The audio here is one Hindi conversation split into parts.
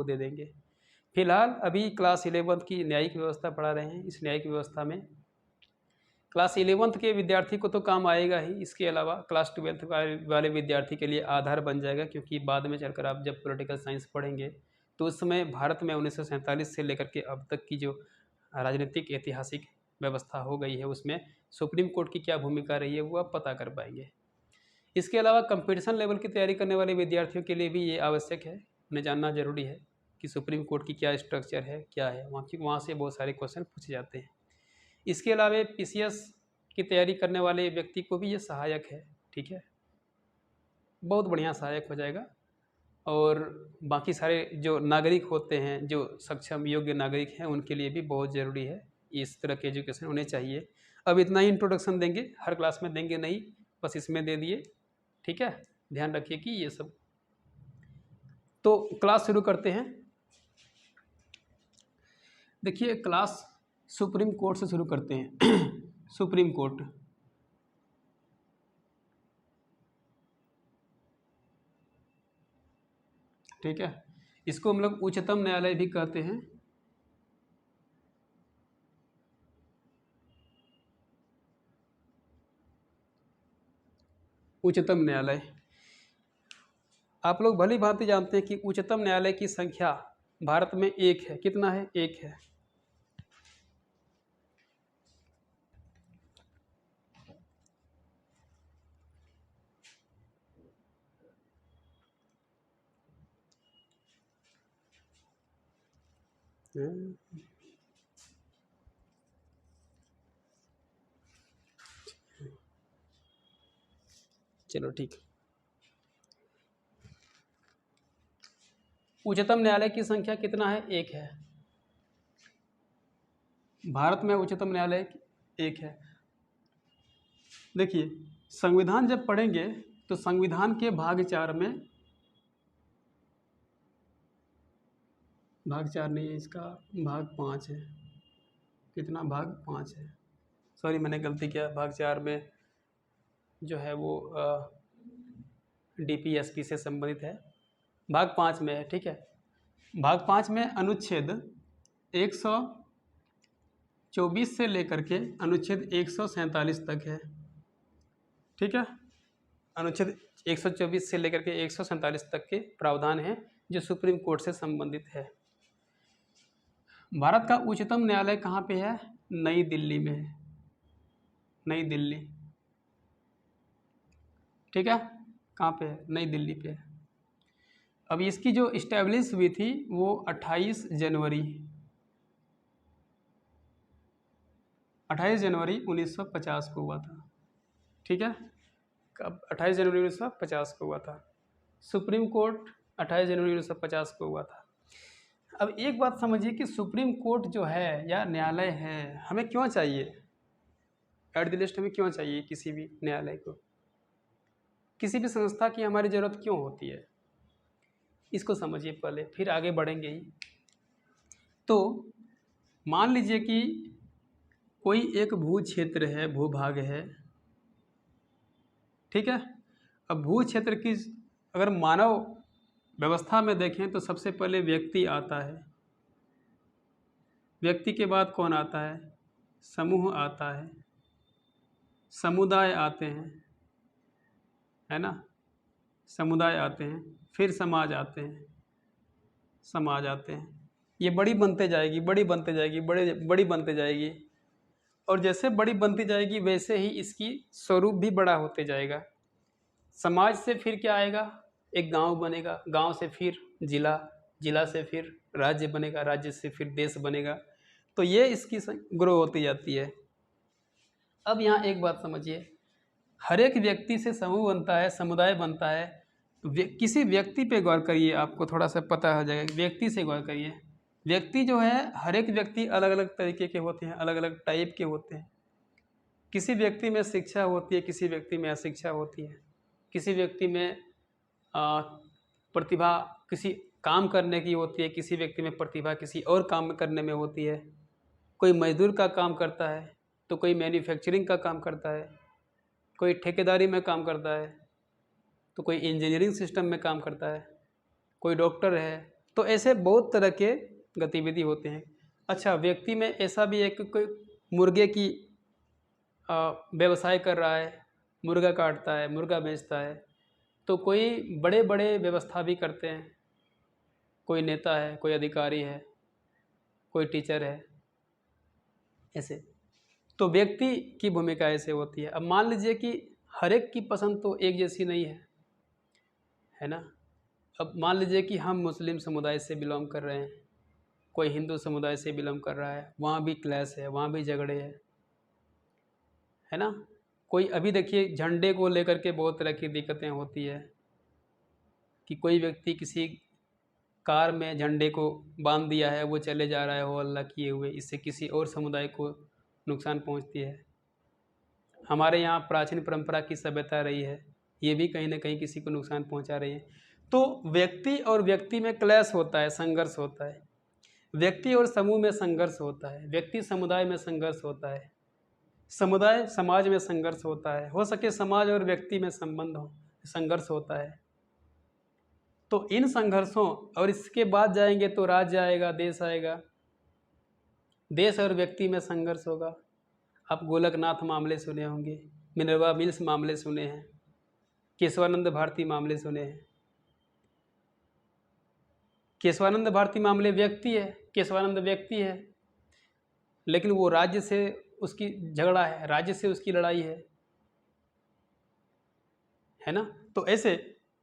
वो दे देंगे। फिलहाल अभी क्लास 11th की न्यायिक व्यवस्था पढ़ा रहे हैं। इस न्यायिक व्यवस्था में क्लास 11th के विद्यार्थी को तो काम आएगा ही, इसके अलावा क्लास 12th वाले विद्यार्थी के लिए आधार बन जाएगा, क्योंकि बाद में चलकर आप जब पॉलिटिकल साइंस पढ़ेंगे तो उस समय भारत में 1947 से लेकर के अब तक की जो राजनीतिक ऐतिहासिक व्यवस्था हो गई है उसमें सुप्रीम कोर्ट की क्या भूमिका रही है वो आप पता कर पाएंगे। इसके अलावा कंपटीशन लेवल की तैयारी करने वाले विद्यार्थियों के लिए भी ये आवश्यक है, उन्हें जानना जरूरी है कि सुप्रीम कोर्ट की क्या स्ट्रक्चर है, क्या है वहाँ से बहुत सारे क्वेश्चन पूछे जाते हैं। इसके अलावा पीसीएस की तैयारी करने वाले व्यक्ति को भी ये सहायक है, ठीक है, बहुत बढ़िया सहायक हो जाएगा। और बाकी सारे जो नागरिक होते हैं, जो सक्षम योग्य नागरिक हैं, उनके लिए भी बहुत ज़रूरी है, इस तरह के एजुकेशन उन्हें चाहिए। अब इतना ही इंट्रोडक्शन देंगे, हर क्लास में देंगे नहीं, बस इसमें दे दिए, ठीक है। ध्यान रखिए कि ये सब। तो क्लास शुरू करते हैं। देखिए क्लास सुप्रीम कोर्ट से शुरू करते हैं। सुप्रीम कोर्ट, ठीक है, इसको हम लोग उच्चतम न्यायालय भी कहते हैं। उच्चतम न्यायालय, आप लोग भली भांति जानते हैं कि उच्चतम न्यायालय की संख्या भारत में एक है। कितना है? एक है। चलो ठीक। उच्चतम न्यायालय की संख्या कितना है? एक है। भारत में उच्चतम न्यायालय एक है। देखिए संविधान जब पढ़ेंगे तो संविधान के भाग 4 में, भाग 4 नहीं है इसका, भाग 5 है। कितना? भाग 5 है। सॉरी मैंने गलती किया, भाग 4 में जो है वो डीपीएसपी से संबंधित है, भाग 5 में है, ठीक है। भाग 5 में अनुच्छेद 124 से लेकर के अनुच्छेद 147 तक है, ठीक है। अनुच्छेद 124 से लेकर के 147 तक के प्रावधान हैं जो सुप्रीम कोर्ट से संबंधित है। भारत का उच्चतम न्यायालय कहाँ पे है? नई दिल्ली में है। नई दिल्ली, ठीक है। कहाँ पे है? नई दिल्ली पे है। अब इसकी जो इस्टेब्लिश हुई थी वो 28 जनवरी 1950 को हुआ था, ठीक है। कब? 28 जनवरी 1950 को हुआ था। सुप्रीम कोर्ट 28 जनवरी 1950 को हुआ था। अब एक बात समझिए कि सुप्रीम कोर्ट जो है या न्यायालय है, हमें क्यों चाहिए? एट द लिस्ट हमें क्यों चाहिए किसी भी न्यायालय को? किसी भी संस्था की हमारी ज़रूरत क्यों होती है? इसको समझिए पहले, फिर आगे बढ़ेंगे ही। तो मान लीजिए कि कोई एक भू क्षेत्र है, भूभाग है, ठीक है। अब भू क्षेत्र की अगर मानव व्यवस्था में देखें तो सबसे पहले व्यक्ति आता है। व्यक्ति के बाद कौन आता है? समूह आता है, समुदाय आते हैं, है ना, समुदाय आते हैं, फिर समाज आते हैं, समाज आते हैं। ये बड़ी बनते जाएगी, बड़ी बनते जाएगी, बड़ी बनते जाएगी, और जैसे बड़ी बनती जाएगी वैसे ही इसकी स्वरूप भी बड़ा होते जाएगा। समाज से फिर क्या आएगा? एक गांव बनेगा, गांव से फिर जिला, जिला से फिर राज्य बनेगा, राज्य से फिर देश बनेगा। तो ये इसकी ग्रो होती जाती है। अब यहाँ एक बात समझिए, हर एक व्यक्ति से समूह बनता है, समुदाय बनता है। किसी व्यक्ति पे गौर करिए, आपको थोड़ा सा पता हो जाएगा। व्यक्ति से गौर करिए। व्यक्ति जो है, हर एक व्यक्ति अलग अलग तरीके के होते हैं, अलग अलग टाइप के होते हैं। किसी व्यक्ति में शिक्षा होती है, किसी व्यक्ति में अशिक्षा होती है, किसी व्यक्ति में प्रतिभा किसी काम करने की होती है, किसी व्यक्ति में प्रतिभा किसी और काम करने में होती है। कोई मजदूर का काम करता है, तो कोई मैन्युफैक्चरिंग का काम करता है, कोई ठेकेदारी में काम करता है, तो कोई इंजीनियरिंग सिस्टम में काम करता है, कोई डॉक्टर है। तो ऐसे बहुत तरह के गतिविधि होते हैं। अच्छा, व्यक्ति में ऐसा भी है कि कोई मुर्गे की व्यवसाय कर रहा है, मुर्गा काटता है, मुर्गा बेचता है, तो कोई बड़े बड़े व्यवस्था भी करते हैं, कोई नेता है, कोई अधिकारी है, कोई टीचर है, ऐसे। तो व्यक्ति की भूमिका ऐसे होती है। अब मान लीजिए कि हर एक की पसंद तो एक जैसी नहीं है ना। अब मान लीजिए कि हम मुस्लिम समुदाय से बिलोंग कर रहे हैं, कोई हिंदू समुदाय से बिलोंग कर रहा है, वहाँ भी क्लैश है, वहाँ भी झगड़े है ना। कोई अभी देखिए झंडे को लेकर के बहुत तरह की दिक्कतें होती है कि कोई व्यक्ति किसी कार में झंडे को बांध दिया है, वो चले जा रहा है हो अल्लाह किए हुए, इससे किसी और समुदाय को नुकसान पहुंचती है। हमारे यहाँ प्राचीन परंपरा की सभ्यता रही है, ये भी कहीं ना कहीं किसी को नुकसान पहुंचा रही है। तो व्यक्ति और व्यक्ति में क्लैश होता है, संघर्ष होता है। व्यक्ति और समूह में संघर्ष होता है, व्यक्ति समुदाय में संघर्ष होता है, समुदाय समाज में संघर्ष होता है, हो सके समाज और व्यक्ति में संघर्ष होता है। तो इन संघर्षों और इसके बाद जाएंगे तो राज्य आएगा, देश आएगा, देश और व्यक्ति में संघर्ष होगा। आप गोलकनाथ मामले सुने होंगे, मिनर्वा मिल्स मामले सुने हैं, केशवानंद भारती मामले सुने हैं। केशवानंद भारती मामले व्यक्ति है, केशवानंद व्यक्ति है, लेकिन वो राज्य से उसकी झगड़ा है, राज्य से उसकी लड़ाई है ना। तो ऐसे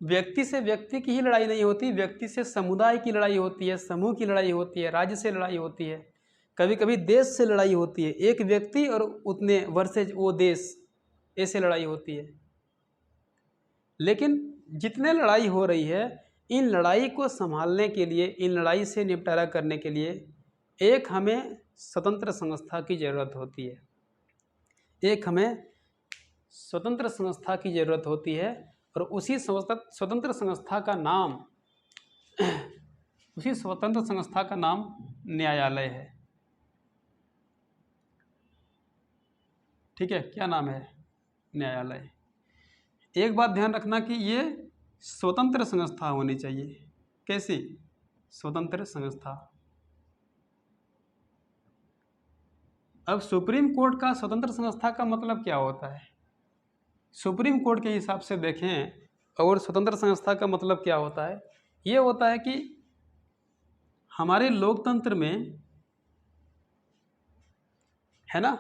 व्यक्ति से व्यक्ति की ही लड़ाई नहीं होती, व्यक्ति से समुदाय की लड़ाई होती है, समूह की लड़ाई होती है, राज्य से लड़ाई होती है, कभी कभी देश से लड़ाई होती है, एक व्यक्ति और उतने वर्सेज वो देश, ऐसे लड़ाई होती है। लेकिन जितने लड़ाई हो रही है, इन लड़ाई को संभालने के लिए, इन लड़ाई से निपटारा करने के लिए एक हमें स्वतंत्र संस्था की ज़रूरत होती है, एक हमें स्वतंत्र संस्था की ज़रूरत होती है। और उसी स्वतंत्र संस्था का नाम उसी स्वतंत्र संस्था का नाम न्यायालय है। ठीक है, क्या नाम है? न्यायालय। एक बात ध्यान रखना कि ये स्वतंत्र संस्था होनी चाहिए। कैसी? स्वतंत्र संस्था। अब सुप्रीम कोर्ट का स्वतंत्र संस्था का मतलब क्या होता है? सुप्रीम कोर्ट के हिसाब से देखें और स्वतंत्र संस्था का मतलब क्या होता है? ये होता है कि हमारे लोकतंत्र में, है ना,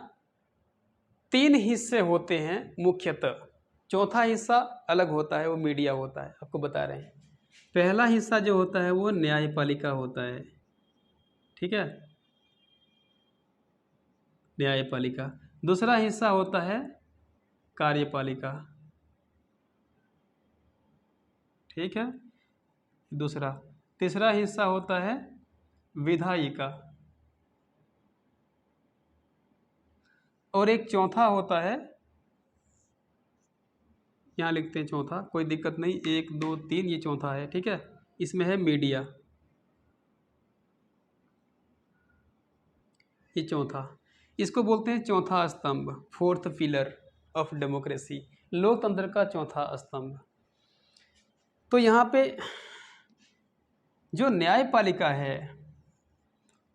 3 हिस्से होते हैं मुख्यतः। चौथा हिस्सा अलग होता है, वो मीडिया होता है, आपको बता रहे हैं। पहला हिस्सा जो होता है वो न्यायपालिका होता है। ठीक है, न्यायपालिका। दूसरा हिस्सा होता है कार्यपालिका। ठीक है, दूसरा। तीसरा हिस्सा होता है विधायिका, और एक चौथा होता है, यहाँ लिखते हैं चौथा, कोई दिक्कत नहीं, 1 2 3 ये चौथा है। ठीक है, इसमें है मीडिया, ये चौथा, इसको बोलते हैं चौथा स्तंभ, 4th पिलर ऑफ डेमोक्रेसी, लोकतंत्र का चौथा स्तंभ। तो यहाँ पे जो न्यायपालिका है,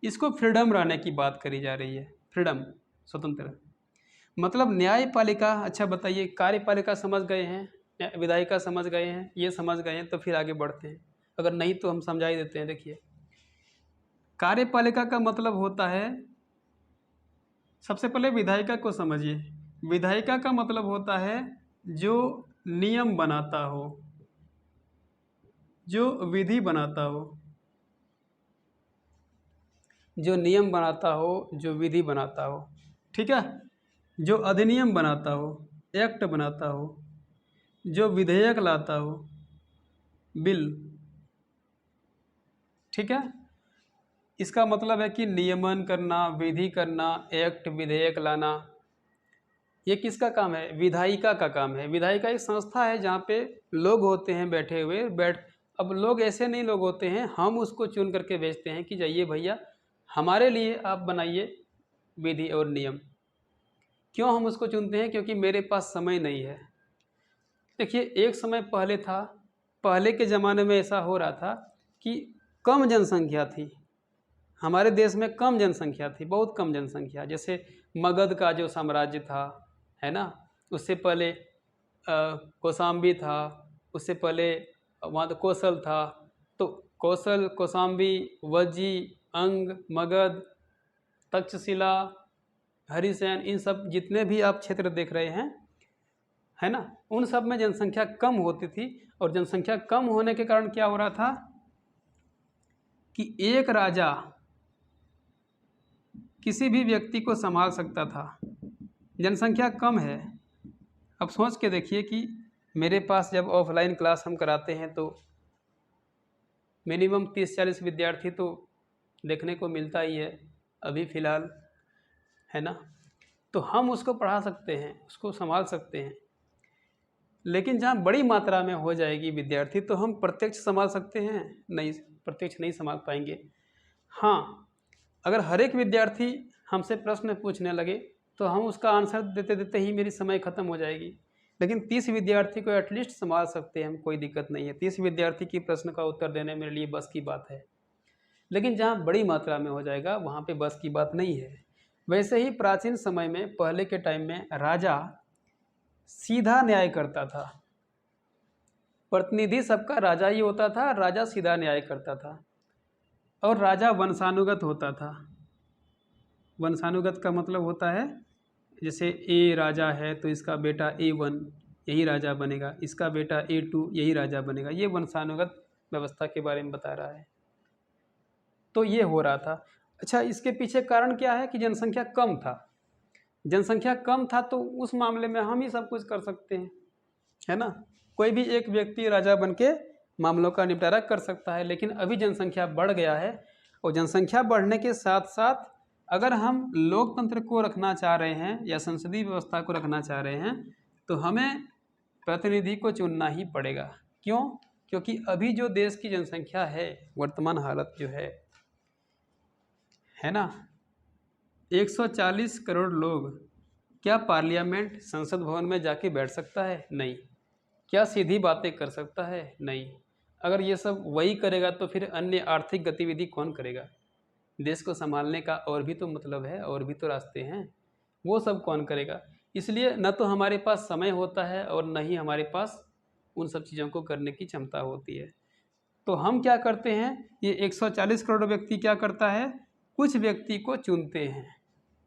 इसको फ्रीडम रहने की बात करी जा रही है। फ्रीडम, स्वतंत्र, मतलब न्यायपालिका। अच्छा बताइए, कार्यपालिका समझ गए हैं, विधायिका समझ गए हैं, ये समझ गए हैं, तो फिर आगे बढ़ते हैं। अगर नहीं तो हम समझा ही देते हैं। देखिए, कार्यपालिका का मतलब होता है, सबसे पहले विधायिका को समझिए। विधायिका का मतलब होता है जो नियम बनाता हो, जो विधि बनाता हो, जो नियम बनाता हो, जो विधि बनाता हो। ठीक है, जो अधिनियम बनाता हो, एक्ट बनाता हो, जो विधेयक लाता हो, बिल। ठीक है, इसका मतलब है कि नियमन करना, विधि करना, एक्ट, विधेयक लाना, ये किसका काम है? विधायिका का काम है। विधायिका एक संस्था है जहाँ पे लोग होते हैं बैठे हुए। अब लोग ऐसे नहीं लोग होते हैं, हम उसको चुन करके भेजते हैं कि जाइए भैया हमारे लिए आप बनाइए विधि और नियम। क्यों हम उसको चुनते हैं? क्योंकि मेरे पास समय नहीं है। देखिए, एक समय पहले था, पहले के ज़माने में ऐसा हो रहा था कि कम जनसंख्या थी, हमारे देश में कम जनसंख्या थी, बहुत कम जनसंख्या। जैसे मगध का जो साम्राज्य था, है ना, उससे पहले कौशाम्बी था, उससे पहले वहाँ तो कौशल था। तो कौशल, कौशाम्बी, वज्जी, अंग, मगध, तक्षशिला, हरिसेन, इन सब जितने भी आप क्षेत्र देख रहे हैं, है ना, उन सब में जनसंख्या कम होती थी। और जनसंख्या कम होने के कारण क्या हो रहा था कि एक राजा किसी भी व्यक्ति को संभाल सकता था। जनसंख्या कम है। अब सोच के देखिए कि मेरे पास जब ऑफलाइन क्लास हम कराते हैं तो मिनिमम 30-40 विद्यार्थी तो देखने को मिलता ही है अभी फ़िलहाल, है ना। तो हम उसको पढ़ा सकते हैं, उसको संभाल सकते हैं। लेकिन जहाँ बड़ी मात्रा में हो जाएगी विद्यार्थी तो हम प्रत्यक्ष संभाल सकते हैं? नहीं, प्रत्यक्ष नहीं संभाल पाएंगे। हाँ, अगर हर एक विद्यार्थी हमसे प्रश्न पूछने लगे तो हम उसका आंसर देते देते ही मेरी समय ख़त्म हो जाएगी। लेकिन 30 विद्यार्थी को एटलीस्ट संभाल सकते हैं हम, कोई दिक्कत नहीं है। 30 विद्यार्थी की प्रश्न का उत्तर देने मेरे लिए बस की बात है। लेकिन जहाँ बड़ी मात्रा में हो जाएगा वहाँ पे बस की बात नहीं है। वैसे ही प्राचीन समय में, पहले के टाइम में, राजा सीधा न्याय करता था। प्रतिनिधि सबका राजा ही होता था, राजा सीधा न्याय करता था। और राजा वंशानुगत होता था। वंशानुगत का मतलब होता है जैसे ए राजा है तो इसका बेटा A1 यही राजा बनेगा, इसका बेटा A2 यही राजा बनेगा। ये वंशानुगत व्यवस्था के बारे में बता रहा है। तो ये हो रहा था। अच्छा, इसके पीछे कारण क्या है कि जनसंख्या कम था। जनसंख्या कम था तो उस मामले में हम ही सब कुछ कर सकते हैं, है ना। कोई भी एक व्यक्ति राजा बन के मामलों का निपटारा कर सकता है। लेकिन अभी जनसंख्या बढ़ गया है और जनसंख्या बढ़ने के साथ साथ अगर हम लोकतंत्र को रखना चाह रहे हैं या संसदीय व्यवस्था को रखना चाह रहे हैं तो हमें प्रतिनिधि को चुनना ही पड़ेगा। क्यों? क्योंकि अभी जो देश की जनसंख्या है, वर्तमान हालत जो है ना, 140 करोड़ लोग, क्या पार्लियामेंट, संसद भवन में जाके बैठ सकता है? नहीं। क्या सीधी बातें कर सकता है? नहीं। अगर ये सब वही करेगा तो फिर अन्य आर्थिक गतिविधि कौन करेगा? देश को संभालने का और भी तो मतलब है, और भी तो रास्ते हैं, वो सब कौन करेगा? इसलिए न तो हमारे पास समय होता है और न ही हमारे पास उन सब चीज़ों को करने की क्षमता होती है। तो हम क्या करते हैं, ये 140 करोड़ व्यक्ति क्या करता है, कुछ व्यक्ति को चुनते हैं,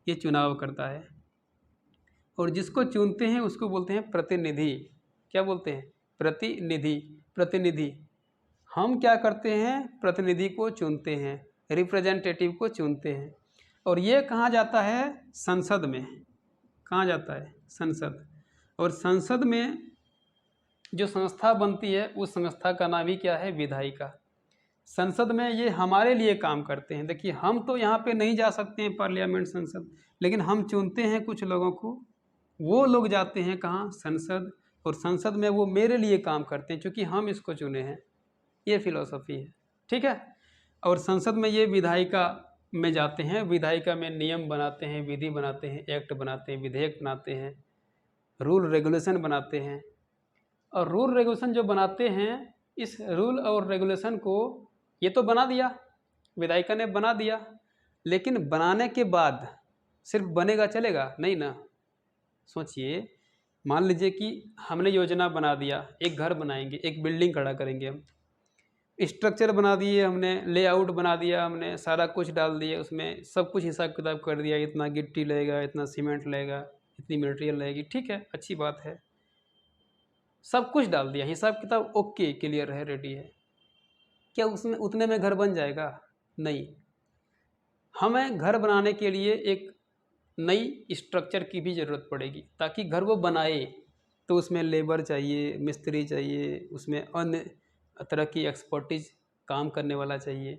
ये चुनाव करता है। और जिसको चुनते हैं उसको बोलते हैं प्रतिनिधि। क्या बोलते हैं? प्रतिनिधि। प्रतिनिधि। हम क्या करते हैं, प्रतिनिधि को चुनते हैं, रिप्रेजेंटेटिव को चुनते हैं। और ये कहाँ जाता है? संसद में। कहाँ जाता है? संसद। और संसद में जो संस्था बनती है उस संस्था का नाम ही क्या है? विधायिका। संसद में ये हमारे लिए काम करते हैं। देखिए, हम तो यहाँ पे नहीं जा सकते हैं पार्लियामेंट, संसद, लेकिन हम चुनते हैं कुछ लोगों को, वो लोग जाते हैं कहाँ? संसद। और संसद में वो मेरे लिए काम करते हैं क्योंकि हम इसको चुने हैं। ये फिलॉसफी है, ठीक है। और संसद में ये विधायिका में जाते हैं, विधायिका में नियम बनाते हैं, विधि बनाते हैं, एक्ट बनाते हैं, विधेयक बनाते हैं, रूल रेगुलेशन बनाते हैं। और रूल रेगुलेशन जो बनाते हैं, इस रूल और रेगुलेशन को ये तो बना दिया, विधायिका ने बना दिया, लेकिन बनाने के बाद सिर्फ बनेगा चलेगा? नहीं ना। सोचिए, मान लीजिए कि हमने योजना बना दिया, एक घर बनाएंगे, एक बिल्डिंग खड़ा करेंगे, हम स्ट्रक्चर बना दिए, हमने लेआउट बना दिया, हमने सारा कुछ डाल दिया, उसमें सब कुछ हिसाब किताब कर दिया, इतना गिट्टी लगेगा, इतना सीमेंट लगेगा, इतनी मटेरियल लगेगी, ठीक है, अच्छी बात है, सब कुछ डाल दिया, हिसाब किताब ओके, क्लियर है, रेडी है। क्या उसमें उतने में घर बन जाएगा? नहीं। हमें घर बनाने के लिए एक नई स्ट्रक्चर की भी ज़रूरत पड़ेगी। ताकि घर वो बनाए तो उसमें लेबर चाहिए, मिस्त्री चाहिए, उसमें अन्य तरह की एक्सपर्टीज काम करने वाला चाहिए।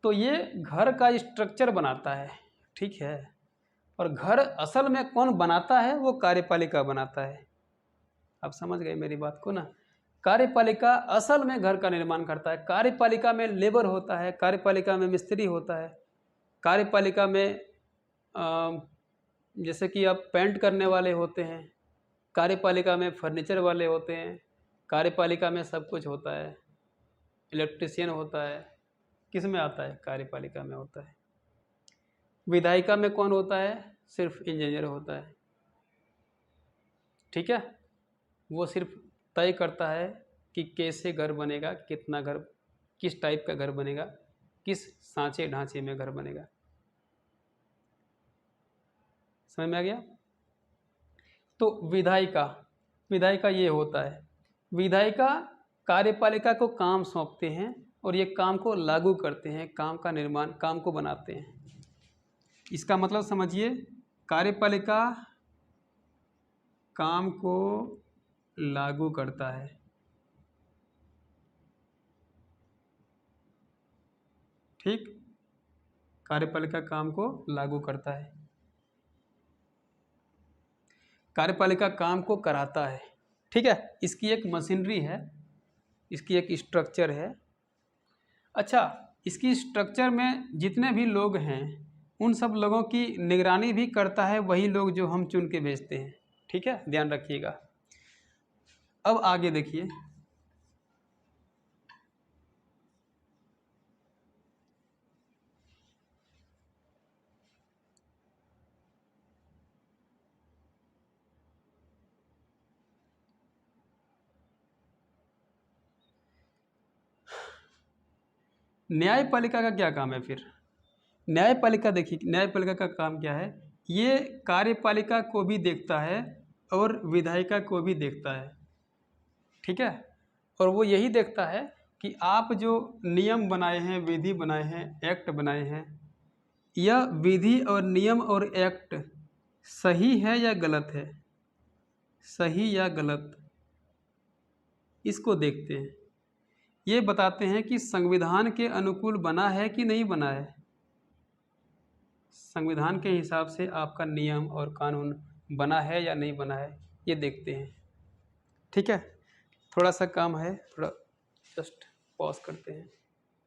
तो ये घर का स्ट्रक्चर बनाता है, ठीक है। और घर असल में कौन बनाता है? वो कार्यपालिका बनाता है। आप समझ गए मेरी बात को ना। कार्यपालिका असल में घर का निर्माण करता है। कार्यपालिका में लेबर होता है, कार्यपालिका में मिस्त्री होता है, कार्यपालिका में जैसे कि आप पेंट करने वाले होते हैं, कार्यपालिका में फर्नीचर वाले होते हैं, कार्यपालिका में सब कुछ होता है, इलेक्ट्रिशियन होता है, किस में आता है? कार्यपालिका में होता है। विधायिका में कौन होता है? सिर्फ इंजीनियर होता है। ठीक है, वो सिर्फ तय करता है कि कैसे घर बनेगा, कितना घर, किस टाइप का घर बनेगा, किस सांचे ढांचे में घर बनेगा। समझ में आ गया? तो विधायिका, विधायिका ये होता है, विधायिका कार्यपालिका को काम सौंपते हैं और ये काम को लागू करते हैं, काम का निर्माण, काम को बनाते हैं। इसका मतलब समझिए, कार्यपालिका काम को लागू करता है, ठीक, कार्यपालिका काम को लागू करता है, कार्यपालिका काम को कराता है। ठीक है, इसकी एक मशीनरी है, इसकी एक स्ट्रक्चर है। अच्छा, इसकी स्ट्रक्चर में जितने भी लोग हैं उन सब लोगों की निगरानी भी करता है वही लोग जो हम चुन के भेजते हैं। ठीक है, ध्यान रखिएगा। अब आगे देखिए, न्यायपालिका का क्या काम है फिर? न्यायपालिका देखिए, न्यायपालिका का काम क्या है? ये कार्यपालिका को भी देखता है और विधायिका को भी देखता है। ठीक है, और वो यही देखता है कि आप जो नियम बनाए हैं, विधि बनाए हैं, एक्ट बनाए हैं, यह विधि और नियम और एक्ट सही है या गलत है, सही या गलत, इसको देखते हैं। ये बताते हैं कि संविधान के अनुकूल बना है कि नहीं बना है, संविधान के हिसाब से आपका नियम और कानून बना है या नहीं बना है, ये देखते हैं। ठीक है, थोड़ा सा काम है, थोड़ा जस्ट पॉज करते हैं।